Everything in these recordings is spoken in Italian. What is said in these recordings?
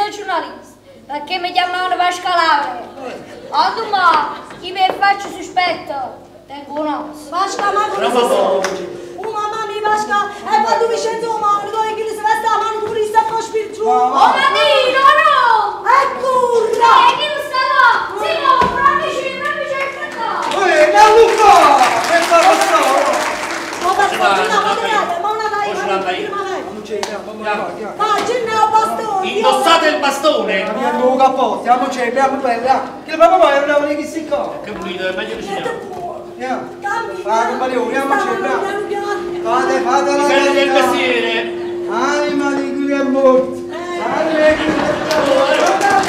sono giornalista, perché mi chiamavano Vasco Laure. Allora, chi mi faccio sospetto, tengo un osso. Vasco, ma come si sa? Mamma mia, Vasco, e quando Vincenzo Umano, dove chi si veste la mano pure sta con spirito? Oh, Madino, no! Curra! Chi lo sta là? Sì, no, provici il fatto! Ma Luca! Questa cosa! Ma per fortuna, ma una dai, Non c'è, andiamo. ma ce n'è un bastone! Indossate il bastone! Abbiamo un capo, stiamoci, abbiamo bella. Che proprio poi andiamo lì che si co. Che pulito, è meglio che ci siamo. Andiamo. Va, compagno, andiamoci, andiamo. Fate la Difendi del mestiere! Anima di cui è morto. Anima di cui è morto.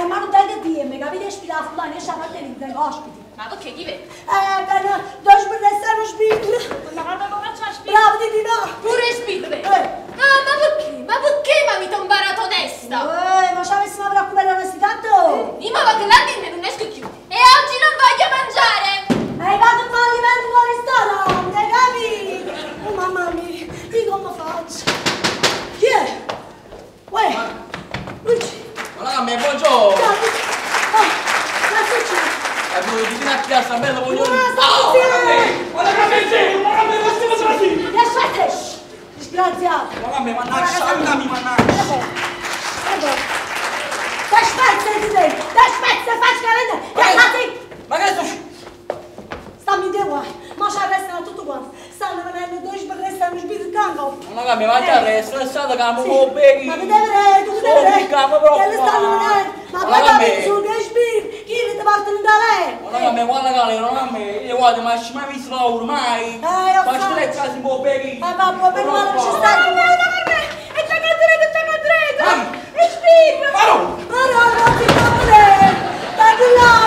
Ma non dai che dirmi, capite? Spila fulani, esce a mantenere ospiti. Ma perché chi vede? Per due spillesse e uno spillo. Ma guarda come faccio a spiegare? Bravo, di no. Pure spille! Ah, ma perché? Ma perché mi avete imparato testa? Ma ci avessimo preoccupare l'onestità tu? Io ma che la dinne non esco più. E oggi non voglio mangiare! Hai fatto un fallimento con il ristorante, capito? Oh mamma mia, di come faccio? Chi è? Uè, Luigi. Guarda a me, buongiorno! Ciao, Luigi. Oh, cosa succede? Vicino a piazza, bello, voglio... Guarda a me, ma stiamo trasì! lasciate! Disgraziato! Guarda a me, mannaggia, andami, mannaggia! Dai spezze di te! Dai spezze, facci vedere! Ma che sto... Stammi di qua, ma ci arrestano tutto quanto! Stanno venendo due sbarresti allo spirito canto! Guarda a me, ma ti arresto, è stato che amo un beghi! Ma vedete, tu vedete! Che le stanno venendo! Ma poi capite sul che spirito! Chi ti partono da lei? Guarda a me, guarda che non a me! Io guarda, ma ci mai visto lavoro, mai! Io Ma ci lei quasi un po' beghi! Ma va, per male ci stai! E c'è cadrete! E spirito! Maro! Ma no, non ti fa vedere! Dai di là!